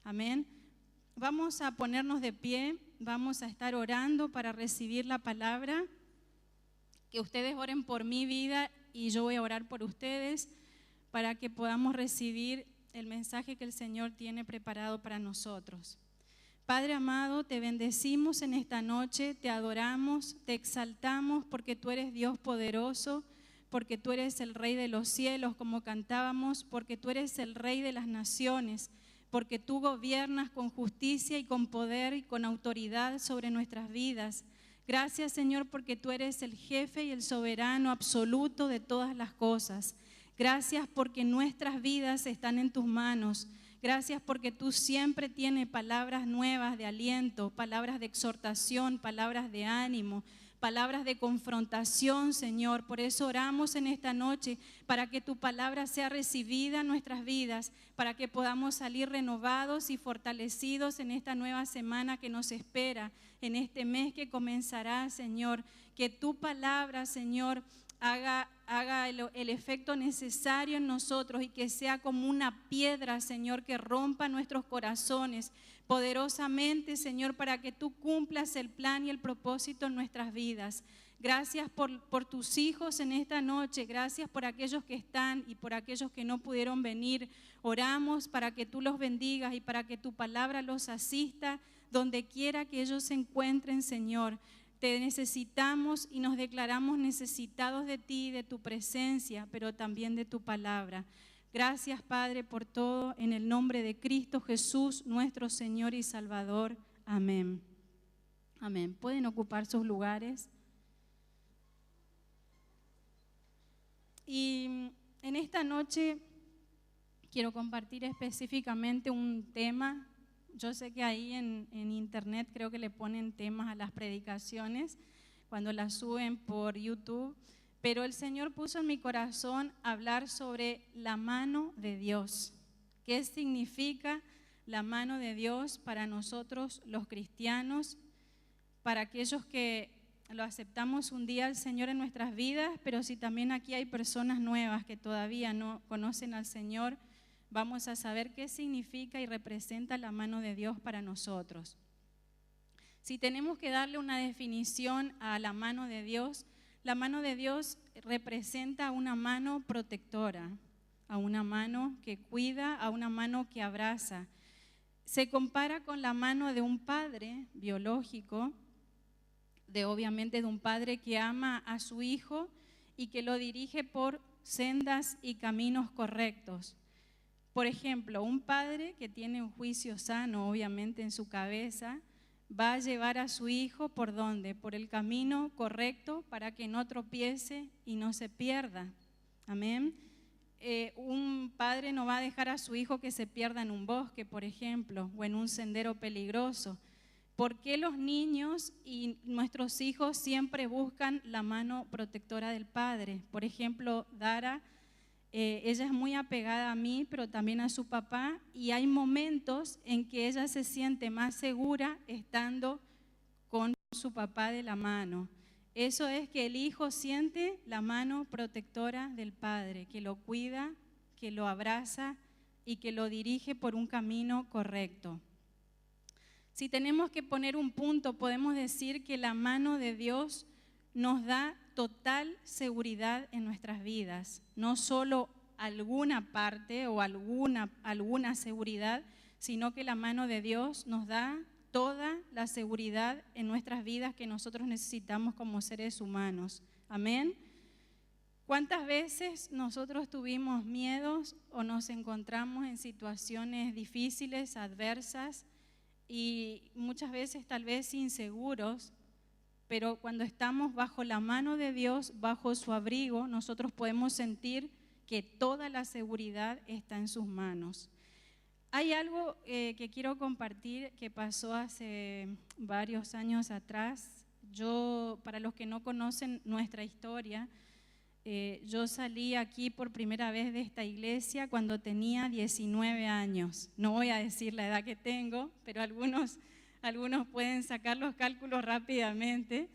Amén. Vamos a ponernos de pie, vamos a estar orando para recibir la palabra. Que ustedes oren por mi vida y yo voy a orar por ustedes para que podamos recibir el mensaje que el Señor tiene preparado para nosotros. Padre amado, te bendecimos en esta noche, te adoramos, te exaltamos porque tú eres Dios poderoso, porque tú eres el Rey de los cielos, como cantábamos, porque tú eres el Rey de las naciones, porque tú gobiernas con justicia y con poder y con autoridad sobre nuestras vidas. Gracias, Señor, porque tú eres el jefe y el soberano absoluto de todas las cosas. Gracias porque nuestras vidas están en tus manos. Gracias porque tú siempre tienes palabras nuevas de aliento, palabras de exhortación, palabras de ánimo, palabras de confrontación, Señor. Por eso oramos en esta noche, para que tu palabra sea recibida en nuestras vidas, para que podamos salir renovados y fortalecidos en esta nueva semana que nos espera, en este mes que comenzará, Señor. Que tu palabra, Señor, haga el efecto necesario en nosotros y que sea como una piedra, Señor, que rompa nuestros corazones poderosamente, Señor, para que tú cumplas el plan y el propósito en nuestras vidas. Gracias por tus hijos en esta noche, gracias por aquellos que están y por aquellos que no pudieron venir. Oramos para que tú los bendigas y para que tu palabra los asista donde quiera que ellos se encuentren, Señor. Te necesitamos y nos declaramos necesitados de ti, de tu presencia, pero también de tu palabra. Gracias, Padre, por todo, en el nombre de Cristo Jesús, nuestro Señor y Salvador. Amén. Amén. Pueden ocupar sus lugares. Y en esta noche quiero compartir específicamente un tema. Yo sé que ahí en internet creo que le ponen temas a las predicaciones cuando las suben por YouTube, pero el Señor puso en mi corazón hablar sobre la mano de Dios. ¿Qué significa la mano de Dios para nosotros los cristianos, para aquellos que lo aceptamos un día al Señor en nuestras vidas, pero si también aquí hay personas nuevas que todavía no conocen al Señor? Vamos a saber qué significa y representa la mano de Dios para nosotros. Si tenemos que darle una definición a la mano de Dios, la mano de Dios representa una mano protectora, a una mano que cuida, a una mano que abraza. Se compara con la mano de un padre biológico, obviamente de un padre que ama a su hijo y que lo dirige por sendas y caminos correctos. Por ejemplo, un padre que tiene un juicio sano, obviamente, en su cabeza, va a llevar a su hijo ¿por dónde? Por el camino correcto para que no tropiece y no se pierda. Amén. Un padre no va a dejar a su hijo que se pierda en un bosque, por ejemplo, o en un sendero peligroso. ¿Por qué los niños y nuestros hijos siempre buscan la mano protectora del padre? Por ejemplo, Dara, ella es muy apegada a mí, pero también a su papá, y hay momentos en que ella se siente más segura estando con su papá de la mano. Eso es que el hijo siente la mano protectora del padre, que lo cuida, que lo abraza y que lo dirige por un camino correcto. Si tenemos que poner un punto, podemos decir que la mano de Dios nos da total seguridad en nuestras vidas, no solo alguna parte o alguna seguridad, sino que la mano de Dios nos da toda la seguridad en nuestras vidas que nosotros necesitamos como seres humanos. Amén. ¿Cuántas veces nosotros tuvimos miedos o nos encontramos en situaciones difíciles, adversas y muchas veces tal vez inseguros? Pero cuando estamos bajo la mano de Dios, bajo su abrigo, nosotros podemos sentir que toda la seguridad está en sus manos. Hay algo que quiero compartir que pasó hace varios años atrás. Para los que no conocen nuestra historia, yo salí aquí por primera vez de esta iglesia cuando tenía 19 años. No voy a decir la edad que tengo, pero algunos pueden sacar los cálculos rápidamente.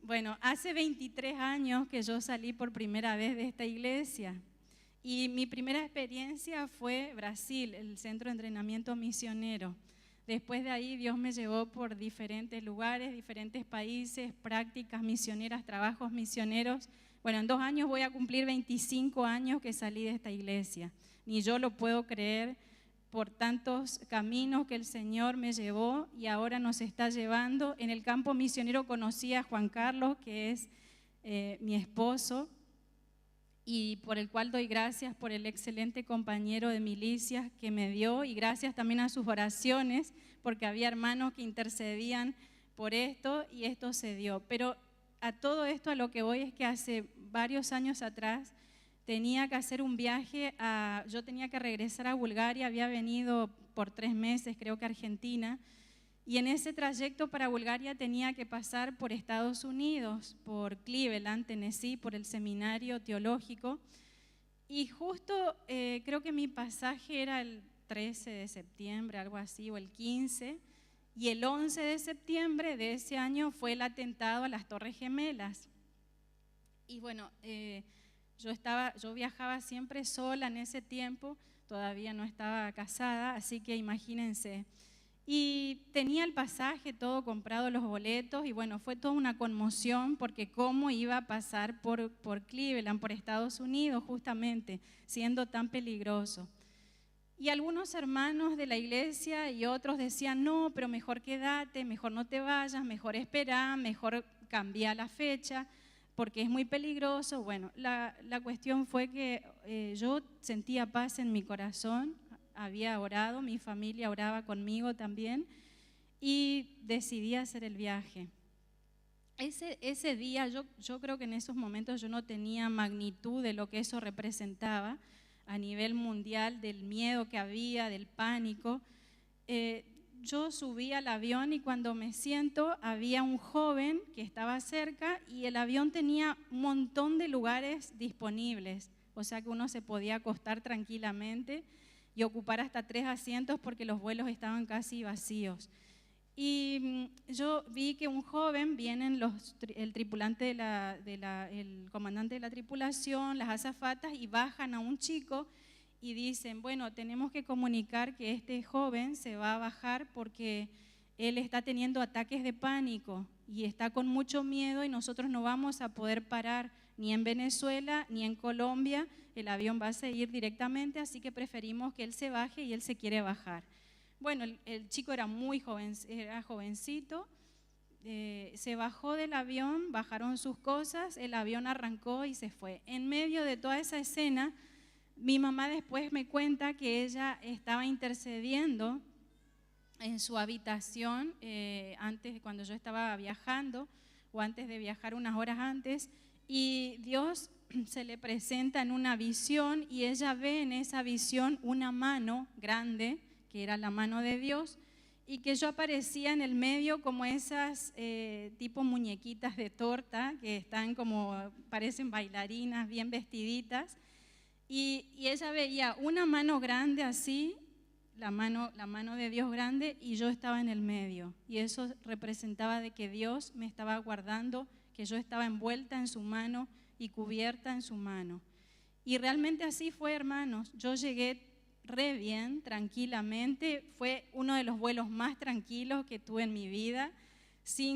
Bueno, hace 23 años que yo salí por primera vez de esta iglesia Y mi primera experiencia fue Brasil, el centro de entrenamiento misionero. Después de ahí Dios me llevó por diferentes lugares, diferentes países, prácticas misioneras, trabajos misioneros. Bueno, en 2 años voy a cumplir 25 años que salí de esta iglesia. Ni yo lo puedo creer por tantos caminos que el Señor me llevó y ahora nos está llevando. En el campo misionero conocí a Juan Carlos, que es mi esposo, y por el cual doy gracias por el excelente compañero de milicias que me dio, y gracias también a sus oraciones, porque había hermanos que intercedían por esto y esto se dio. Pero a todo esto a lo que voy es que hace varios años atrás tenía que hacer un viaje, yo tenía que regresar a Bulgaria, había venido por 3 meses, creo que a Argentina, y en ese trayecto para Bulgaria tenía que pasar por Estados Unidos, por Cleveland, Tennessee, por el seminario teológico. Y justo creo que mi pasaje era el 13 de septiembre, algo así, o el 15. Y el 11 de septiembre de ese año fue el atentado a las Torres Gemelas. Y bueno, yo viajaba siempre sola en ese tiempo, todavía no estaba casada, así que imagínense. Y tenía el pasaje, todo comprado, los boletos, y bueno, fue toda una conmoción porque cómo iba a pasar por Cleveland, por Estados Unidos, justamente, siendo tan peligroso. Y algunos hermanos de la iglesia y otros decían, no, pero mejor quédate, mejor no te vayas, mejor espera, mejor cambia la fecha, porque es muy peligroso. Bueno, la cuestión fue que yo sentía paz en mi corazón. Había orado, mi familia oraba conmigo también y decidí hacer el viaje. Ese día, yo creo que en esos momentos yo no tenía magnitud de lo que eso representaba a nivel mundial, del miedo que había, del pánico. Yo subí al avión y cuando me siento había un joven que estaba cerca y el avión tenía un montón de lugares disponibles, o sea que uno se podía acostar tranquilamente y ocupar hasta 3 asientos porque los vuelos estaban casi vacíos. Y yo vi que un joven, vienen el tripulante el comandante de la tripulación, las azafatas, y bajan a un chico y dicen, bueno, tenemos que comunicar que este joven se va a bajar porque él está teniendo ataques de pánico y está con mucho miedo y nosotros no vamos a poder parar ni en Venezuela ni en Colombia, el avión va a seguir directamente, así que preferimos que él se baje y él se quiere bajar. Bueno, el chico era muy joven, era jovencito, se bajó del avión, bajaron sus cosas, el avión arrancó y se fue. En medio de toda esa escena, mi mamá después me cuenta que ella estaba intercediendo en su habitación antes, cuando yo estaba viajando o antes de viajar unas horas antes, y Dios se le presenta en una visión y ella ve en esa visión una mano grande, que era la mano de Dios, y que yo aparecía en el medio como esas tipo muñequitas de torta que están como, parecen bailarinas, bien vestiditas, y ella veía una mano grande así, la mano de Dios grande, y yo estaba en el medio, y eso representaba de que Dios me estaba guardando, que yo estaba envuelta en su mano y cubierta en su mano. Y realmente así fue, hermanos. Yo llegué re bien, tranquilamente. Fue uno de los vuelos más tranquilos que tuve en mi vida,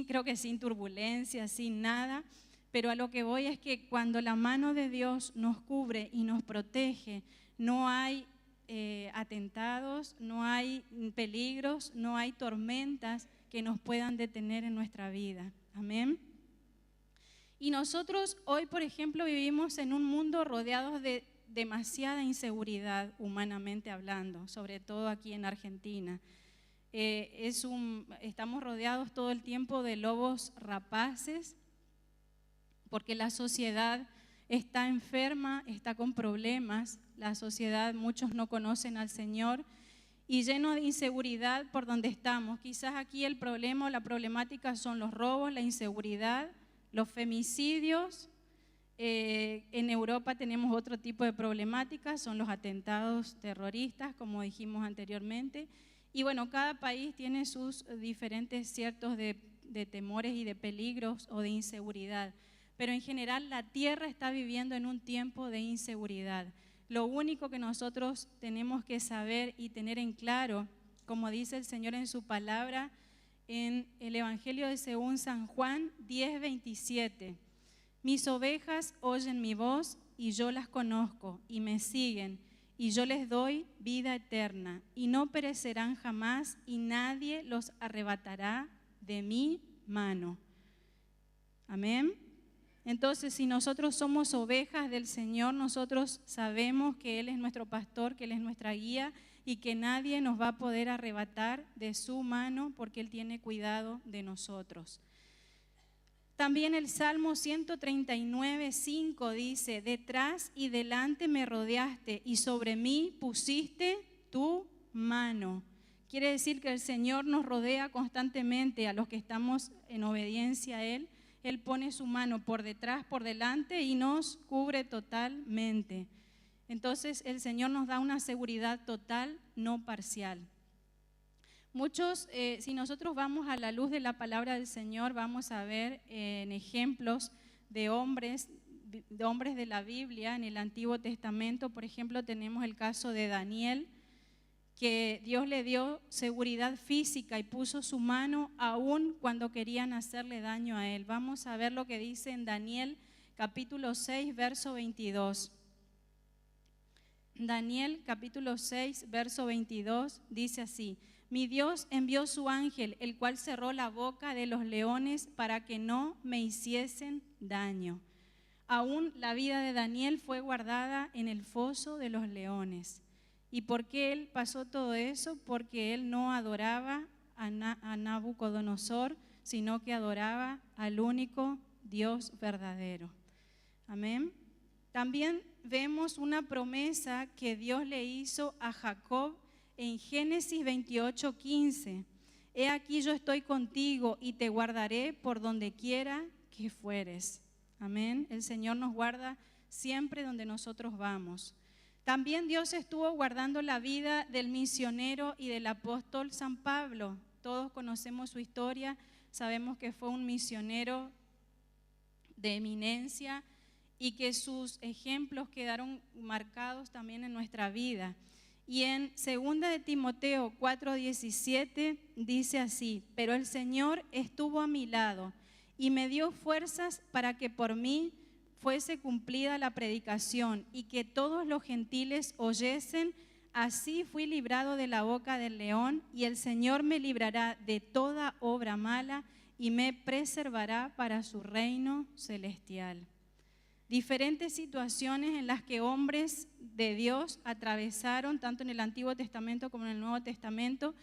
creo que sin turbulencia, sin nada. Pero a lo que voy es que cuando la mano de Dios nos cubre y nos protege, no hay atentados, no hay peligros, no hay tormentas que nos puedan detener en nuestra vida. Amén. Y nosotros hoy, por ejemplo, vivimos en un mundo rodeados de demasiada inseguridad, humanamente hablando, sobre todo aquí en Argentina. Estamos rodeados todo el tiempo de lobos rapaces, porque la sociedad está enferma, está con problemas, la sociedad, muchos no conocen al Señor, y lleno de inseguridad por donde estamos. Quizás aquí el problema o la problemática son los robos, la inseguridad, los femicidios. En Europa tenemos otro tipo de problemáticas, son los atentados terroristas, como dijimos anteriormente. Y bueno, cada país tiene sus diferentes ciertos de temores y de peligros o de inseguridad. Pero en general la tierra está viviendo en un tiempo de inseguridad. Lo único que nosotros tenemos que saber y tener en claro, como dice el Señor en su palabra, en el Evangelio de según San Juan 10:27. Mis ovejas oyen mi voz y yo las conozco y me siguen y yo les doy vida eterna y no perecerán jamás y nadie los arrebatará de mi mano. Amén. Entonces, si nosotros somos ovejas del Señor, nosotros sabemos que Él es nuestro pastor, que Él es nuestra guía y que nadie nos va a poder arrebatar de su mano porque Él tiene cuidado de nosotros. También el Salmo 139:5 dice: detrás y delante me rodeaste y sobre mí pusiste tu mano. Quiere decir que el Señor nos rodea constantemente a los que estamos en obediencia a Él. Él pone su mano por detrás, por delante y nos cubre totalmente. Entonces el Señor nos da una seguridad total, no parcial. Muchos, si nosotros vamos a la luz de la palabra del Señor, vamos a ver en ejemplos de hombres de la Biblia, en el Antiguo Testamento. Por ejemplo, tenemos el caso de Daniel, que Dios le dio seguridad física y puso su mano aún cuando querían hacerle daño a él. Vamos a ver lo que dice en Daniel capítulo 6, verso 22. Daniel capítulo 6, verso 22 dice así: mi Dios envió su ángel, el cual cerró la boca de los leones para que no me hiciesen daño. Aún la vida de Daniel fue guardada en el foso de los leones. ¿Y por qué él pasó todo eso? Porque él no adoraba a Nabucodonosor, sino que adoraba al único Dios verdadero. Amén. También vemos una promesa que Dios le hizo a Jacob en Génesis 28:15. He aquí yo estoy contigo y te guardaré por donde quiera que fueres. Amén. El Señor nos guarda siempre donde nosotros vamos. También Dios estuvo guardando la vida del misionero y del apóstol San Pablo. Todos conocemos su historia, sabemos que fue un misionero de eminencia y que sus ejemplos quedaron marcados también en nuestra vida. Y en 2 de Timoteo 4:17 dice así: pero el Señor estuvo a mi lado y me dio fuerzas para que por mí fuese cumplida la predicación y que todos los gentiles oyesen. Así fui librado de la boca del león y el Señor me librará de toda obra mala y me preservará para su reino celestial. Diferentes situaciones en las que hombres de Dios atravesaron, tanto en el Antiguo Testamento como en el Nuevo Testamento,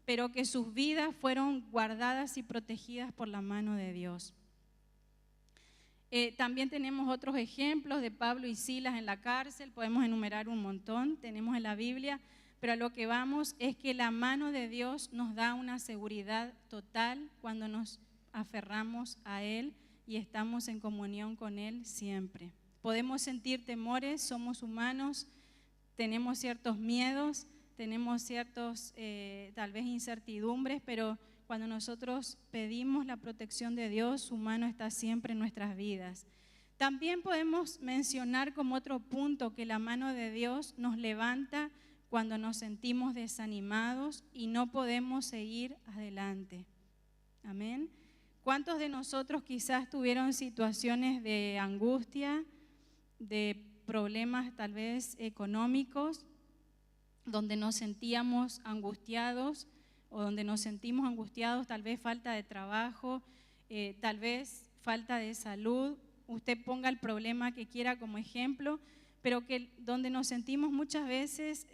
pero que sus vidas fueron guardadas y protegidas por la mano de Dios. También tenemos otros ejemplos de Pablo y Silas en la cárcel, podemos enumerar un montón, tenemos en la Biblia, pero a lo que vamos es que la mano de Dios nos da una seguridad total cuando nos aferramos a Él y estamos en comunión con Él siempre. Podemos sentir temores, somos humanos, tenemos ciertos miedos, tenemos ciertos tal vez incertidumbres, pero cuando nosotros pedimos la protección de Dios, su mano está siempre en nuestras vidas. También podemos mencionar como otro punto que la mano de Dios nos levanta cuando nos sentimos desanimados y no podemos seguir adelante. Amén. ¿Cuántos de nosotros quizás tuvieron situaciones de angustia, de problemas tal vez económicos, donde nos sentíamos angustiados o donde nos sentimos angustiados, tal vez falta de trabajo, tal vez falta de salud? Usted ponga el problema que quiera como ejemplo, pero que donde nos sentimos muchas veces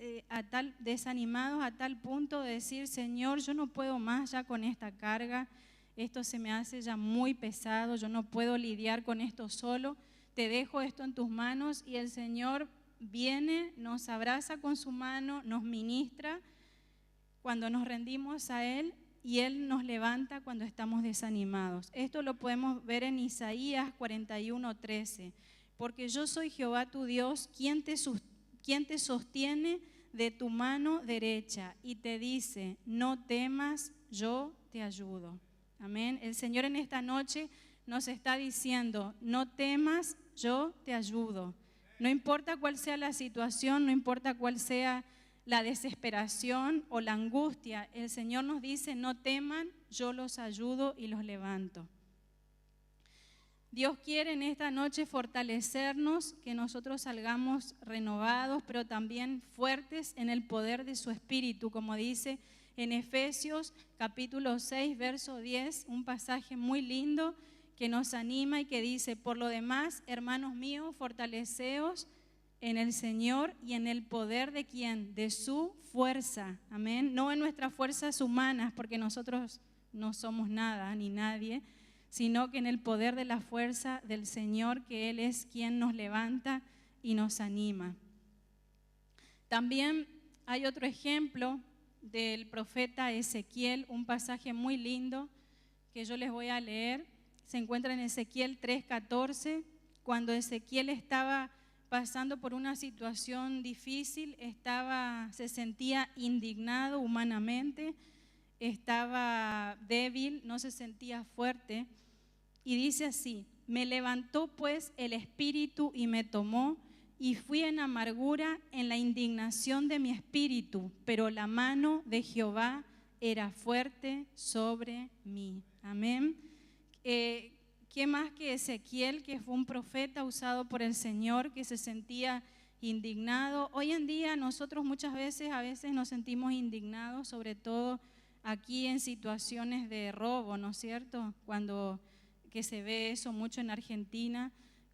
desanimados a tal punto de decir: Señor, yo no puedo más ya con esta carga, esto se me hace ya muy pesado, yo no puedo lidiar con esto solo, te dejo esto en tus manos. Y el Señor viene, nos abraza con su mano, nos ministra cuando nos rendimos a Él y Él nos levanta cuando estamos desanimados. Esto lo podemos ver en Isaías 41:13. Porque yo soy Jehová tu Dios, quien te sostiene de tu mano derecha y te dice: no temas, yo te ayudo. Amén. El Señor en esta noche nos está diciendo: no temas, yo te ayudo. No importa cuál sea la situación, no importa cuál sea la desesperación o la angustia, el Señor nos dice, no teman, yo los ayudo y los levanto. Dios quiere en esta noche fortalecernos, que nosotros salgamos renovados, pero también fuertes en el poder de su Espíritu, como dice en Efesios capítulo 6, verso 10, un pasaje muy lindo que nos anima y que dice, por lo demás, hermanos míos, fortaleceos en el Señor y en el poder de ¿quién? De su fuerza, amén. No en nuestras fuerzas humanas, porque nosotros no somos nada ni nadie, sino que en el poder de la fuerza del Señor, que Él es quien nos levanta y nos anima. También hay otro ejemplo del profeta Ezequiel, un pasaje muy lindo que yo les voy a leer. Se encuentra en Ezequiel 3:14, cuando Ezequiel estaba pasando por una situación difícil, se sentía indignado humanamente, estaba débil, no se sentía fuerte, y dice así, me levantó pues el espíritu y me tomó, y fui en amargura en la indignación de mi espíritu, pero la mano de Jehová era fuerte sobre mí. Amén. ¿Qué más que Ezequiel, que fue un profeta usado por el Señor, que se sentía indignado? Hoy en día nosotros a veces nos sentimos indignados, sobre todo aquí en situaciones de robo, ¿no es cierto? Que se ve eso mucho en Argentina,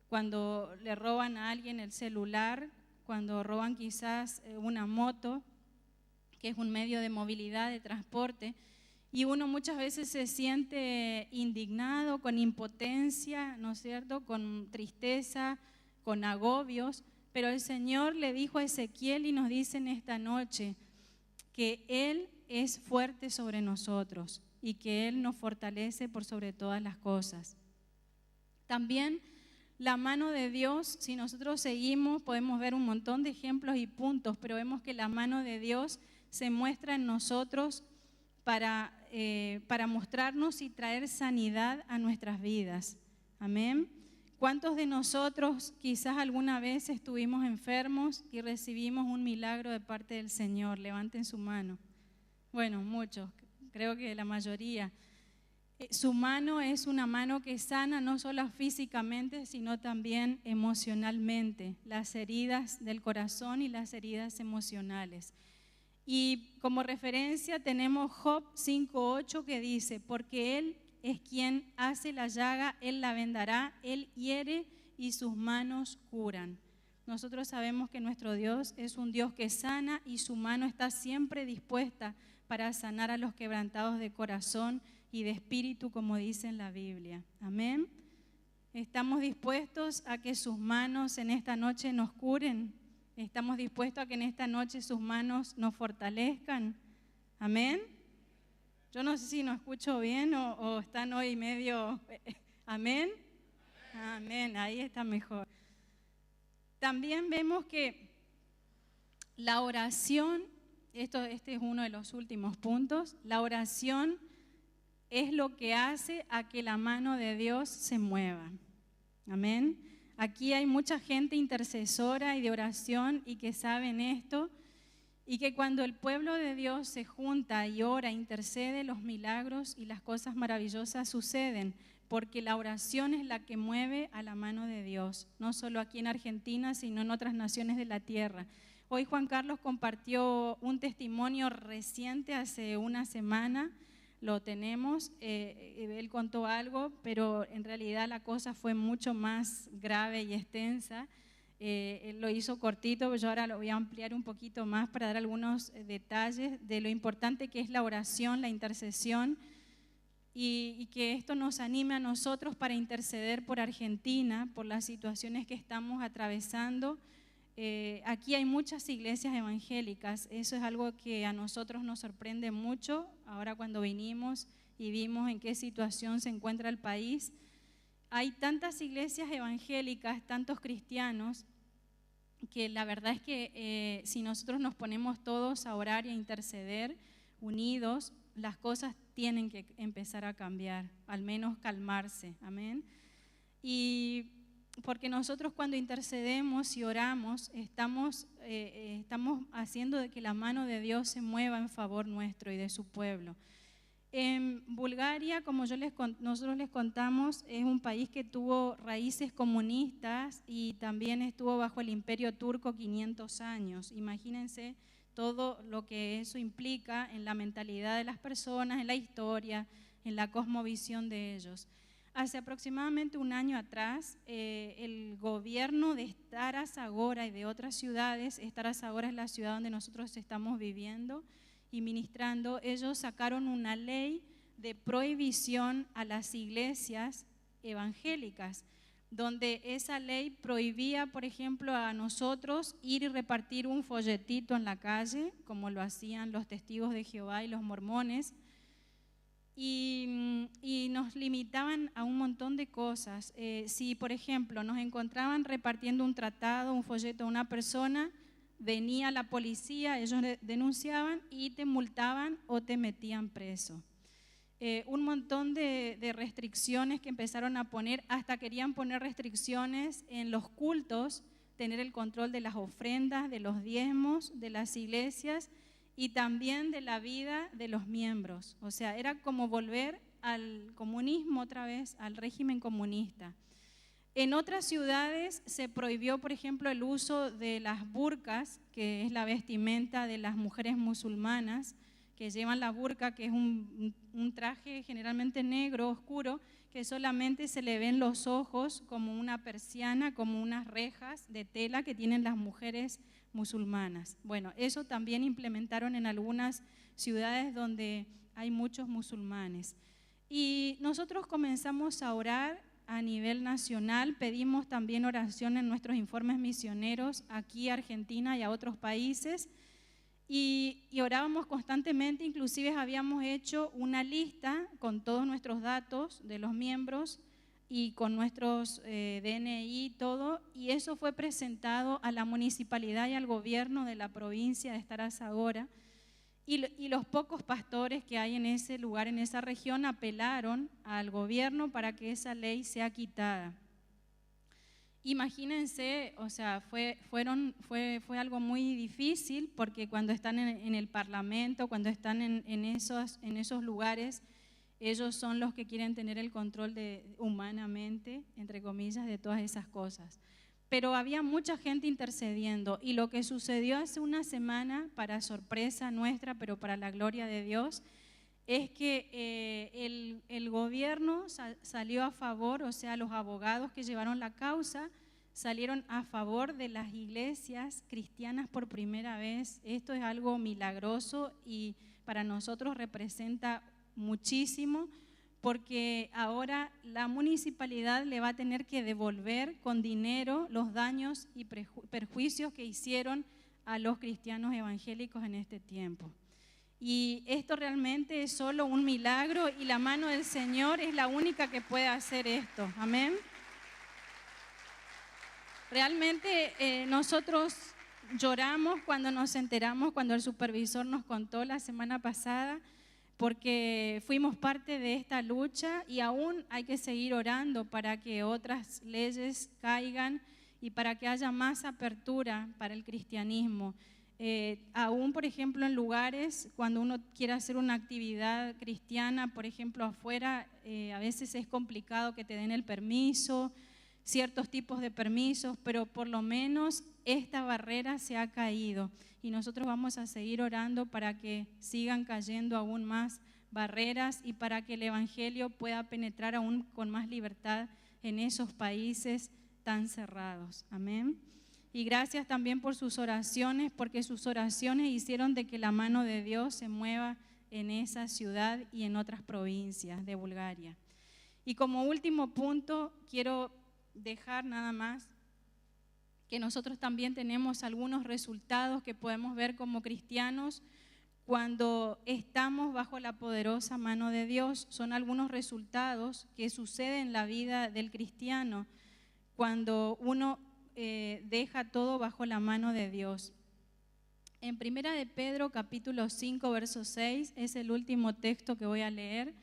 cuando le roban a alguien el celular, cuando roban quizás una moto, que es un medio de movilidad, de transporte, y uno muchas veces se siente indignado, con impotencia, ¿no es cierto?, con tristeza, con agobios, pero el Señor le dijo a Ezequiel y nos dice en esta noche que Él es fuerte sobre nosotros y que Él nos fortalece por sobre todas las cosas. También la mano de Dios, si nosotros seguimos, podemos ver un montón de ejemplos y puntos, pero vemos que la mano de Dios se muestra en nosotros para mostrarnos y traer sanidad a nuestras vidas. Amén. ¿Cuántos de nosotros quizás alguna vez estuvimos enfermos y recibimos un milagro de parte del Señor? Levanten su mano. Bueno, muchos, creo que la mayoría. Su mano es una mano que sana no solo físicamente, sino también emocionalmente, las heridas del corazón y las heridas emocionales. Y como referencia tenemos Job 5:8 que dice, porque Él es quien hace la llaga, Él la vendará, Él hiere y sus manos curan. Nosotros sabemos que nuestro Dios es un Dios que sana y su mano está siempre dispuesta para sanar a los quebrantados de corazón y de espíritu, como dice en la Biblia. Amén. ¿Estamos dispuestos a que sus manos en esta noche nos curen? ¿Estamos dispuestos a que en esta noche sus manos nos fortalezcan? Amén. Yo no sé si nos escucho bien o están hoy medio... Amén. Amén, ahí está mejor. También vemos que la oración, este es uno de los últimos puntos, la oración es lo que hace a que la mano de Dios se mueva. Amén. Aquí hay mucha gente intercesora y de oración y que saben esto, y que cuando el pueblo de Dios se junta y ora, intercede, los milagros y las cosas maravillosas suceden, porque la oración es la que mueve a la mano de Dios, no solo aquí en Argentina, sino en otras naciones de la tierra. Hoy Juan Carlos compartió un testimonio reciente, hace una semana, lo tenemos, él contó algo, pero en realidad la cosa fue mucho más grave y extensa. Él lo hizo cortito, pero yo ahora lo voy a ampliar un poquito más para dar algunos detalles de lo importante que es la oración, la intercesión, y que esto nos anime a nosotros para interceder por Argentina, por las situaciones que estamos atravesando. Aquí hay muchas iglesias evangélicas, eso es algo que a nosotros nos sorprende mucho, ahora cuando vinimos y vimos en qué situación se encuentra el país. Hay tantas iglesias evangélicas, tantos cristianos, que la verdad es que si nosotros nos ponemos todos a orar y a interceder unidos, las cosas tienen que empezar a cambiar, al menos calmarse, amén. Y porque nosotros cuando intercedemos y oramos, estamos haciendo de que la mano de Dios se mueva en favor nuestro y de su pueblo. En Bulgaria, como nosotros les contamos, es un país que tuvo raíces comunistas y también estuvo bajo el imperio turco 500 años. Imagínense todo lo que eso implica en la mentalidad de las personas, en la historia, en la cosmovisión de ellos. Hace aproximadamente un año atrás, el gobierno de Stara Zagora y de otras ciudades, Stara Zagora es la ciudad donde nosotros estamos viviendo y ministrando, ellos sacaron una ley de prohibición a las iglesias evangélicas, donde esa ley prohibía, por ejemplo, a nosotros ir y repartir un folletito en la calle, como lo hacían los testigos de Jehová y los mormones, y nos limitaban a un montón de cosas. Si, por ejemplo, nos encontraban repartiendo un tratado, un folleto a una persona, venía la policía, ellos denunciaban y te multaban o te metían preso. Un montón de restricciones que empezaron a poner, hasta querían poner restricciones en los cultos, tener el control de las ofrendas, de los diezmos, de las iglesias y también de la vida de los miembros. O sea, era como volver al comunismo otra vez, al régimen comunista. En otras ciudades se prohibió, por ejemplo, el uso de las burkas, que es la vestimenta de las mujeres musulmanas, que llevan la burka, que es un traje generalmente negro, oscuro, que solamente se le ven los ojos como una persiana, como unas rejas de tela que tienen las mujeres musulmanas. Bueno, eso también implementaron en algunas ciudades donde hay muchos musulmanes. Y nosotros comenzamos a orar a nivel nacional, pedimos también oración en nuestros informes misioneros aquí a Argentina y a otros países, y orábamos constantemente. Inclusive habíamos hecho una lista con todos nuestros datos de los miembros y con nuestros DNI y todo, y eso fue presentado a la municipalidad y al gobierno de la provincia de Stara Zagora, y los pocos pastores que hay en ese lugar, en esa región, apelaron al gobierno para que esa ley sea quitada. Imagínense, o sea, fue algo muy difícil, porque cuando están en el parlamento, cuando están en esos lugares, ellos son los que quieren tener el control humanamente, entre comillas, de todas esas cosas. Pero había mucha gente intercediendo, y lo que sucedió hace una semana, para sorpresa nuestra, pero para la gloria de Dios, es que el gobierno salió a favor, o sea, los abogados que llevaron la causa salieron a favor de las iglesias cristianas por primera vez. Esto es algo milagroso y para nosotros representa muchísimo, porque ahora la municipalidad le va a tener que devolver con dinero los daños y perjuicios que hicieron a los cristianos evangélicos en este tiempo. Y esto realmente es solo un milagro, y la mano del Señor es la única que puede hacer esto. Amén. Realmente nosotros lloramos cuando nos enteramos, cuando el supervisor nos contó la semana pasada, porque fuimos parte de esta lucha, y aún hay que seguir orando para que otras leyes caigan y para que haya más apertura para el cristianismo. Aún, por ejemplo, en lugares, cuando uno quiere hacer una actividad cristiana, por ejemplo, afuera, a veces es complicado que te den el permiso, ciertos tipos de permisos, pero por lo menos esta barrera se ha caído, y nosotros vamos a seguir orando para que sigan cayendo aún más barreras y para que el evangelio pueda penetrar aún con más libertad en esos países tan cerrados. Amén. Y gracias también por sus oraciones, porque sus oraciones hicieron de que la mano de Dios se mueva en esa ciudad y en otras provincias de Bulgaria. Y como último punto, quiero dejar nada más que nosotros también tenemos algunos resultados que podemos ver como cristianos cuando estamos bajo la poderosa mano de Dios. Son algunos resultados que suceden en la vida del cristiano cuando uno deja todo bajo la mano de Dios. En 1 de Pedro capítulo 5 verso 6 es el último texto que voy a leer.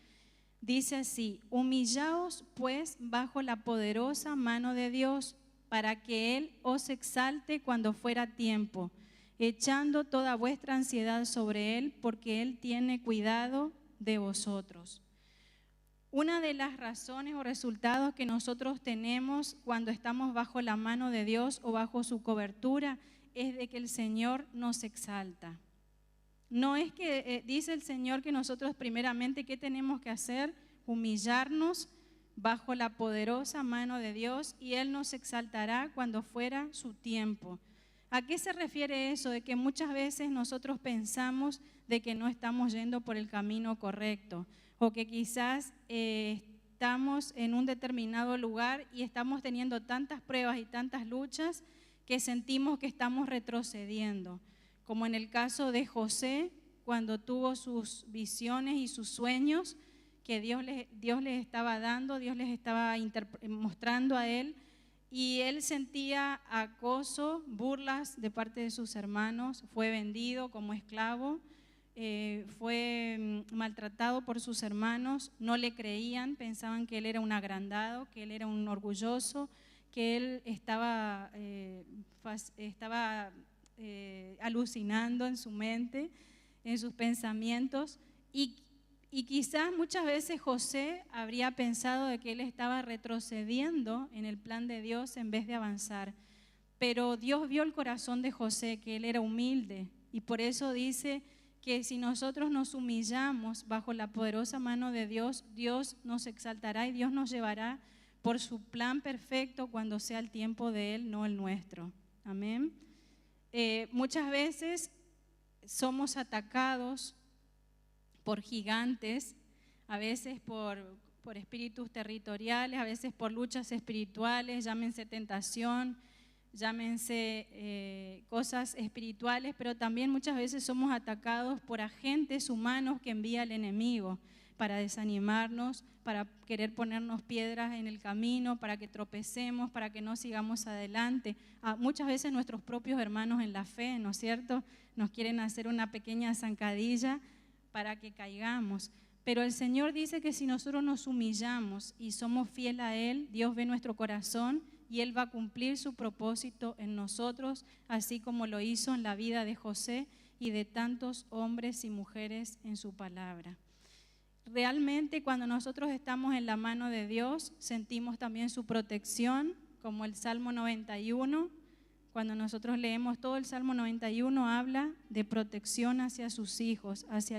Dice así: humillaos pues bajo la poderosa mano de Dios, para que Él os exalte cuando fuera tiempo, echando toda vuestra ansiedad sobre Él, porque Él tiene cuidado de vosotros. Una de las razones o resultados que nosotros tenemos cuando estamos bajo la mano de Dios o bajo su cobertura es de que el Señor nos exalta. No es que dice el Señor que nosotros primeramente, ¿qué tenemos que hacer? Humillarnos bajo la poderosa mano de Dios y Él nos exaltará cuando fuera su tiempo. ¿A qué se refiere eso? De que muchas veces nosotros pensamos de que no estamos yendo por el camino correcto, o que quizás estamos en un determinado lugar y estamos teniendo tantas pruebas y tantas luchas que sentimos que estamos retrocediendo. Como en el caso de José, cuando tuvo sus visiones y sus sueños que Dios les estaba dando, Dios les estaba mostrando a él, y él sentía acoso, burlas de parte de sus hermanos, fue vendido como esclavo, fue maltratado por sus hermanos, no le creían, pensaban que él era un agrandado, que él era un orgulloso, que él estaba alucinando en su mente, en sus pensamientos, y quizás muchas veces José habría pensado de que él estaba retrocediendo en el plan de Dios en vez de avanzar. Pero Dios vio el corazón de José, que él era humilde, y por eso dice que si nosotros nos humillamos bajo la poderosa mano de Dios, Dios nos exaltará y Dios nos llevará por su plan perfecto cuando sea el tiempo de Él, no el nuestro. Amén. Muchas veces somos atacados por gigantes, a veces por espíritus territoriales, a veces por luchas espirituales, llámense tentación, llámense cosas espirituales, pero también muchas veces somos atacados por agentes humanos que envía el enemigo para desanimarnos, para querer ponernos piedras en el camino, para que tropecemos, para que no sigamos adelante. Muchas veces nuestros propios hermanos en la fe, ¿no es cierto?, nos quieren hacer una pequeña zancadilla para que caigamos. Pero el Señor dice que si nosotros nos humillamos y somos fieles a Él, Dios ve nuestro corazón y Él va a cumplir su propósito en nosotros, así como lo hizo en la vida de José y de tantos hombres y mujeres en su palabra. Realmente cuando nosotros estamos en la mano de Dios, sentimos también su protección, como el Salmo 91. Cuando nosotros leemos todo el Salmo 91, habla de protección hacia sus hijos, hacia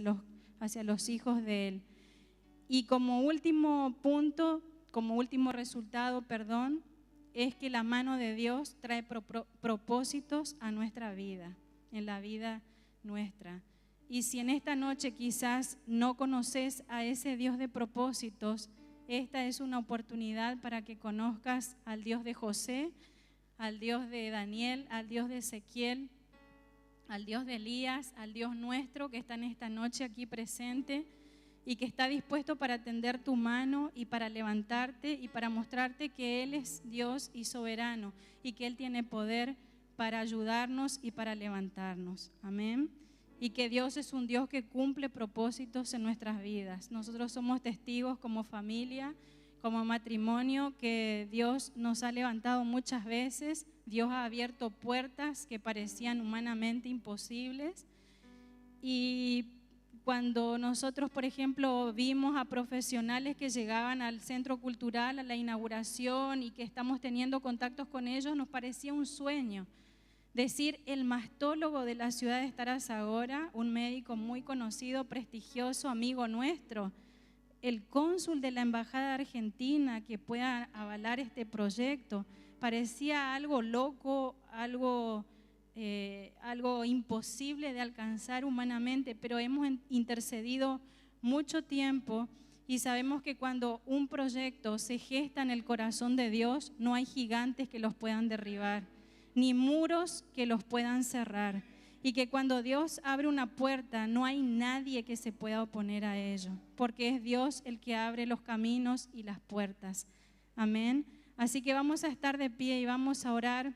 los hijos de Él. Y como último punto, como último resultado, es que la mano de Dios trae propósitos a nuestra vida, en la vida nuestra. Y si en esta noche quizás no conoces a ese Dios de propósitos, esta es una oportunidad para que conozcas al Dios de José, al Dios de Daniel, al Dios de Ezequiel, al Dios de Elías, al Dios nuestro que está en esta noche aquí presente y que está dispuesto para tender tu mano y para levantarte y para mostrarte que Él es Dios y soberano y que Él tiene poder para ayudarnos y para levantarnos. Amén. Y que Dios es un Dios que cumple propósitos en nuestras vidas. Nosotros somos testigos como familia, como matrimonio, que Dios nos ha levantado muchas veces. Dios ha abierto puertas que parecían humanamente imposibles. Y cuando nosotros, por ejemplo, vimos a profesionales que llegaban al centro cultural, a la inauguración, y que estamos teniendo contactos con ellos, nos parecía un sueño. Decir, el mastólogo de la ciudad de Starazaghora, un médico muy conocido, prestigioso, amigo nuestro, el cónsul de la embajada argentina que pueda avalar este proyecto, parecía algo loco, algo imposible de alcanzar humanamente, pero hemos intercedido mucho tiempo y sabemos que cuando un proyecto se gesta en el corazón de Dios, no hay gigantes que los puedan derribar, ni muros que los puedan cerrar, y que cuando Dios abre una puerta no hay nadie que se pueda oponer a ello, porque es Dios el que abre los caminos y las puertas. Amén. Así que vamos a estar de pie y vamos a orar.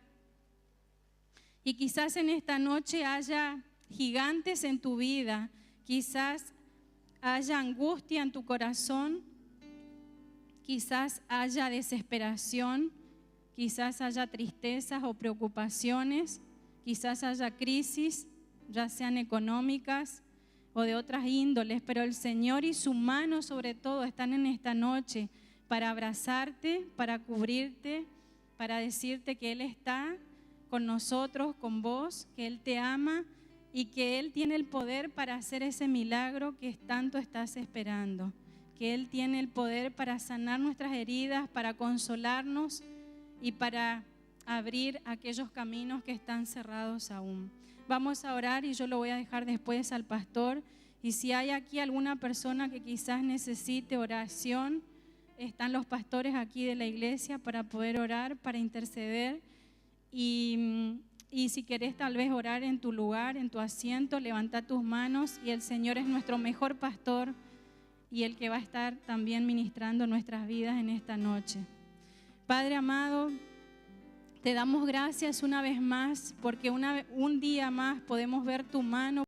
Y quizás en esta noche haya gigantes en tu vida, quizás haya angustia en tu corazón, quizás haya desesperación, quizás haya tristezas o preocupaciones, quizás haya crisis, ya sean económicas o de otras índoles, pero el Señor y su mano sobre todo están en esta noche para abrazarte, para cubrirte, para decirte que Él está con nosotros, con vos, que Él te ama y que Él tiene el poder para hacer ese milagro que tanto estás esperando, que Él tiene el poder para sanar nuestras heridas, para consolarnos y para abrir aquellos caminos que están cerrados aún. Vamos a orar y yo lo voy a dejar después al pastor. Y si hay aquí alguna persona que quizás necesite oración, están los pastores aquí de la iglesia para poder orar, para interceder. Y si querés tal vez orar en tu lugar, en tu asiento, levanta tus manos y el Señor es nuestro mejor pastor y el que va a estar también ministrando nuestras vidas en esta noche. Padre amado, te damos gracias una vez más porque un día más podemos ver tu mano.